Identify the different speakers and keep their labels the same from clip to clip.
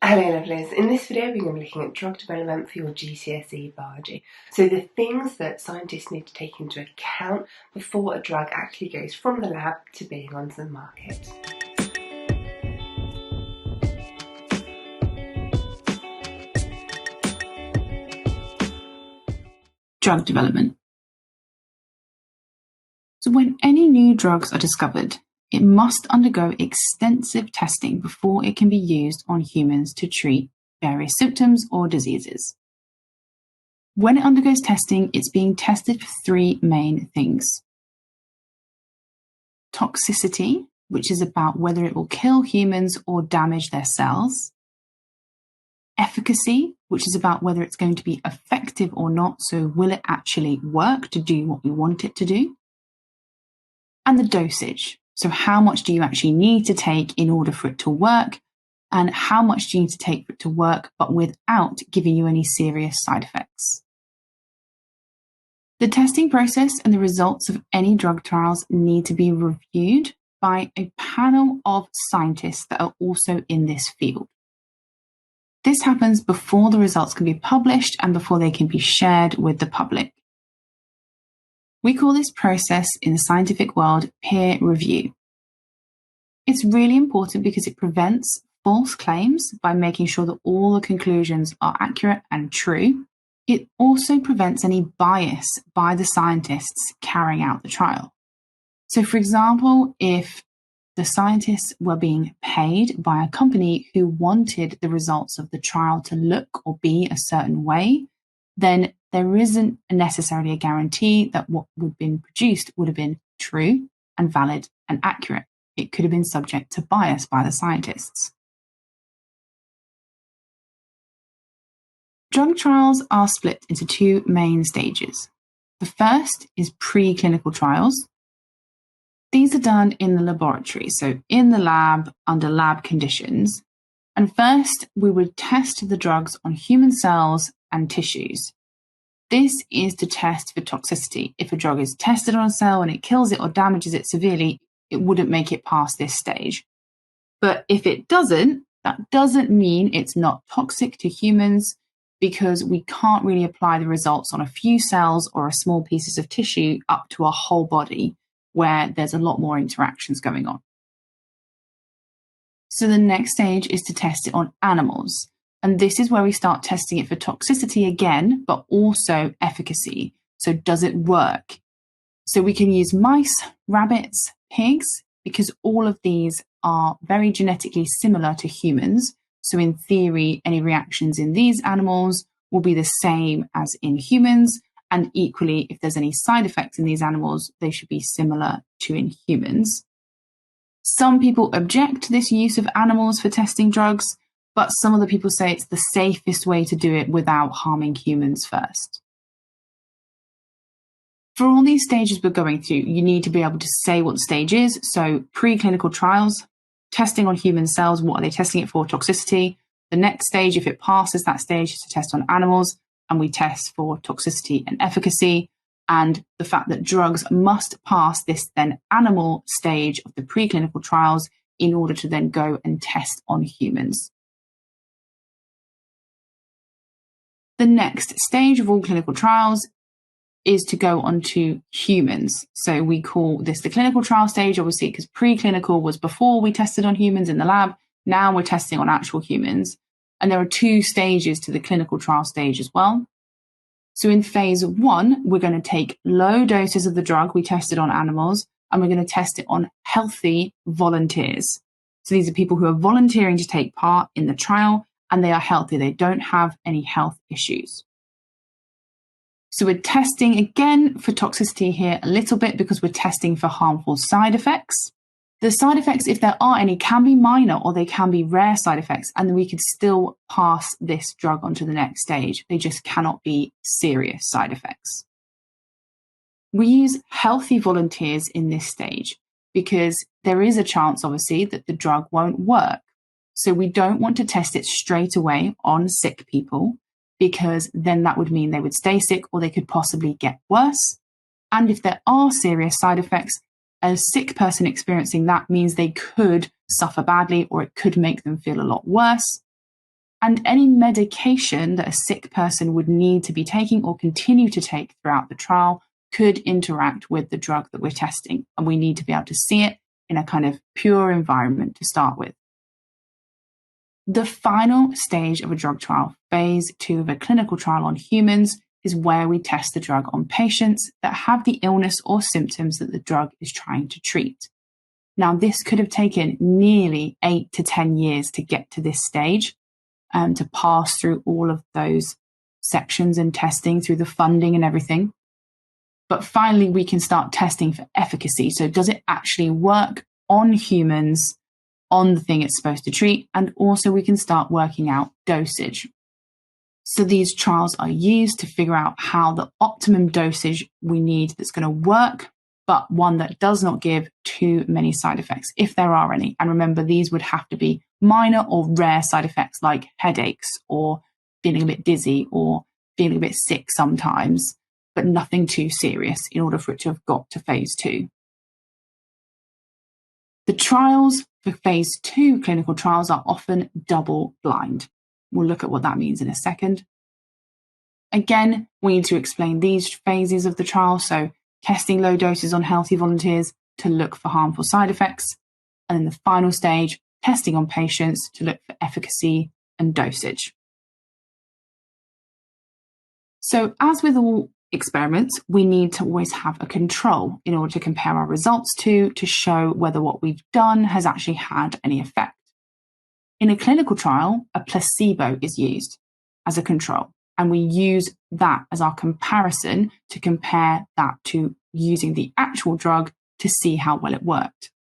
Speaker 1: Hello lovelies, in this video we're going to be looking at drug development for your GCSE biology. So the things that scientists need to take into account before a drug actually goes from the lab to being onto the market.
Speaker 2: Drug development. So when any new drugs are discovered, it must undergo extensive testing before it can be used on humans to treat various symptoms or diseases. When it undergoes testing, it's being tested for three main things. Toxicity, which is about whether it will kill humans or damage their cells. Efficacy, which is about whether it's going to be effective or not, so will it actually work to do what we want it to do? And the dosage, so how much do you actually need to take in order for it to work, and how much do you need to take for it to work but without giving you any serious side effects? The testing process and the results of any drug trials need to be reviewed by a panel of scientists that are also in this field. This happens before the results can be published and before they can be shared with the public. We call this process in the scientific world peer review. It's really important because it prevents false claims by making sure that all the conclusions are accurate and true. It also prevents any bias by the scientists carrying out the trial. So, for example, if the scientists were being paid by a company who wanted the results of the trial to look or be a certain way, then there isn't necessarily a guarantee that what would have been produced would have been true and valid and accurate. It could have been subject to bias by the scientists. Drug trials are split into two main stages. The first is preclinical trials. These are done in the laboratory, so in the lab under lab conditions. And first, we would test the drugs on human cells and tissues. This is to test for toxicity. If a drug is tested on a cell and it kills it or damages it severely, it wouldn't make it past this stage. But if it doesn't, that doesn't mean it's not toxic to humans, because we can't really apply the results on a few cells or a small pieces of tissue up to a whole body where there's a lot more interactions going on. So the next stage is to test it on animals. And this is where we start testing it for toxicity again, but also efficacy. So does it work? So we can use mice, rabbits, pigs, because all of these are very genetically similar to humans. So in theory, any reactions in these animals will be the same as in humans. And equally, if there's any side effects in these animals, they should be similar to in humans. Some people object to this use of animals for testing drugs, but some other people say it's the safest way to do it without harming humans first. For all these stages we're going through, you need to be able to say what the stage is. So preclinical trials, testing on human cells, what are they testing it for? Toxicity. The next stage, if it passes that stage, is to test on animals, and we test for toxicity and efficacy. And the fact that drugs must pass this then animal stage of the preclinical trials in order to then go and test on humans. The next stage of all clinical trials is to go on to humans. So we call this the clinical trial stage, obviously, because preclinical was before we tested on humans in the lab. Now we're testing on actual humans. And there are two stages to the clinical trial stage as well. So in phase 1, we're going to take low doses of the drug we tested on animals, and we're going to test it on healthy volunteers. So these are people who are volunteering to take part in the trial, and they are healthy. They don't have any health issues. So we're testing again for toxicity here a little bit because we're testing for harmful side effects. The side effects, if there are any, can be minor or they can be rare side effects, and we could still pass this drug onto the next stage. They just cannot be serious side effects. We use healthy volunteers in this stage because there is a chance, obviously, that the drug won't work. So we don't want to test it straight away on sick people, because then that would mean they would stay sick or they could possibly get worse. And if there are serious side effects, a sick person experiencing that means they could suffer badly or it could make them feel a lot worse. And any medication that a sick person would need to be taking or continue to take throughout the trial could interact with the drug that we're testing. And we need to be able to see it in a kind of pure environment to start with. The final stage of a drug trial, phase 2 of a clinical trial on humans, is where we test the drug on patients that have the illness or symptoms that the drug is trying to treat. Now, this could have taken nearly 8 to 10 years to get to this stage, to pass through all of those sections and testing through the funding and everything. But finally, we can start testing for efficacy. So does it actually work on humans, on the thing it's supposed to treat? And also we can start working out dosage. So these trials are used to figure out how the optimum dosage we need that's going to work, but one that does not give too many side effects, if there are any. And remember, these would have to be minor or rare side effects like headaches or feeling a bit dizzy or feeling a bit sick sometimes, but nothing too serious in order for it to have got to phase 2. The trials for phase 2 clinical trials are often double blind. We'll look at what that means in a second. Again, we need to explain these phases of the trial. So testing low doses on healthy volunteers to look for harmful side effects. And in the final stage, testing on patients to look for efficacy and dosage. So as with all experiments, we need to always have a control in order to compare our results to show whether what we've done has actually had any effect. In a clinical trial, a placebo is used as a control, and we use that as our comparison to compare that to using the actual drug to see how well it worked.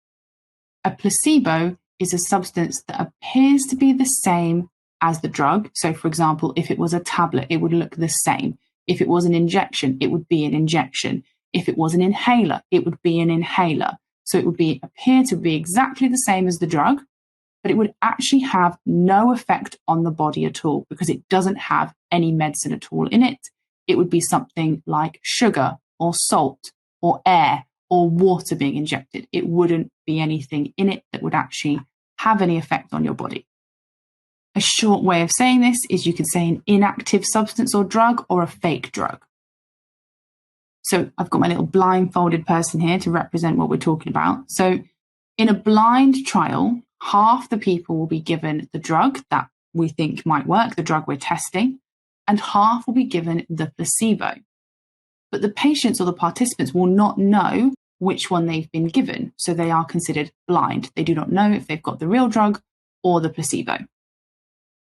Speaker 2: A placebo is a substance that appears to be the same as the drug. So, for example, if it was a tablet, it would look the same. If it was an injection, it would be an injection. If it was an inhaler, it would be an inhaler. So it would appear to be exactly the same as the drug, but it would actually have no effect on the body at all because it doesn't have any medicine at all in it. It would be something like sugar or salt or air or water being injected. It wouldn't be anything in it that would actually have any effect on your body. A short way of saying this is you could say an inactive substance or drug or a fake drug. So I've got my little blindfolded person here to represent what we're talking about. So in a blind trial, half the people will be given the drug that we think might work, the drug we're testing, and half will be given the placebo. But the patients or the participants will not know which one they've been given, so they are considered blind. They do not know if they've got the real drug or the placebo.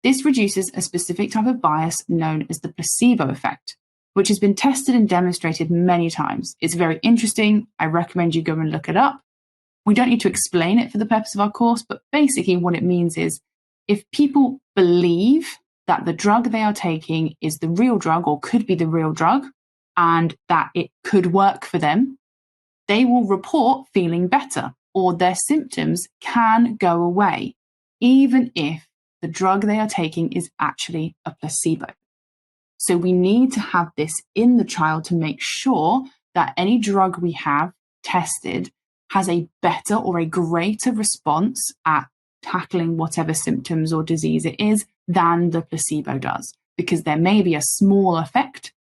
Speaker 2: This reduces a specific type of bias known as the placebo effect, which has been tested and demonstrated many times. It's very interesting. I recommend you go and look it up. We don't need to explain it for the purpose of our course, but basically what it means is if people believe that the drug they are taking is the real drug or could be the real drug and that it could work for them, they will report feeling better or their symptoms can go away, even if the drug they are taking is actually a placebo. So we need to have this in the trial to make sure that any drug we have tested has a better or a greater response at tackling whatever symptoms or disease it is than the placebo does. Because there may be a small effect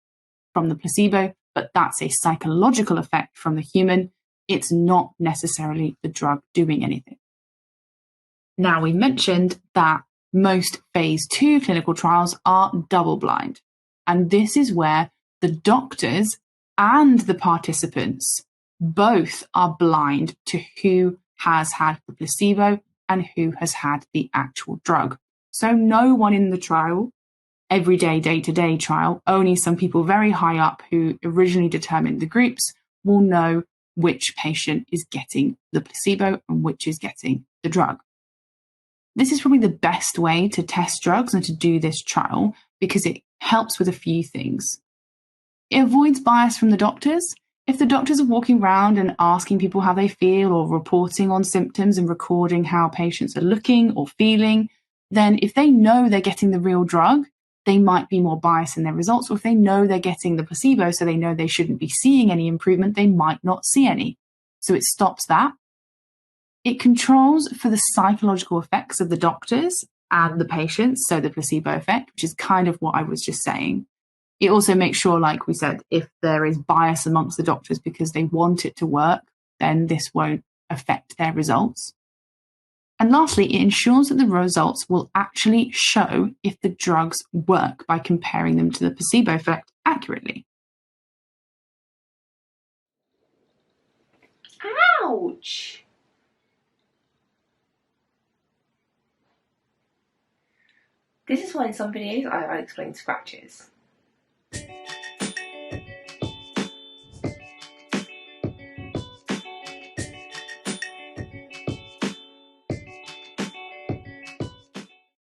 Speaker 2: from the placebo, but that's a psychological effect from the human. It's not necessarily the drug doing anything. Now, we mentioned that most phase 2 clinical trials are double blind. And this is where the doctors and the participants both are blind to who has had the placebo and who has had the actual drug. So no one in the trial, everyday, day-to-day trial, only some people very high up who originally determined the groups will know which patient is getting the placebo and which is getting the drug. This is probably the best way to test drugs and to do this trial because it helps with a few things. It avoids bias from the doctors. If the doctors are walking around and asking people how they feel or reporting on symptoms and recording how patients are looking or feeling, then if they know they're getting the real drug, they might be more biased in their results. Or if they know they're getting the placebo, so they know they shouldn't be seeing any improvement, they might not see any. So it stops that. It controls for the psychological effects of the doctors and the patients, so the placebo effect, which is kind of what I was just saying. It also makes sure, like we said, if there is bias amongst the doctors because they want it to work, then this won't affect their results. And lastly, it ensures that the results will actually show if the drugs work by comparing them to the placebo effect accurately.
Speaker 1: Ouch! This is why in some videos I'll explain scratches.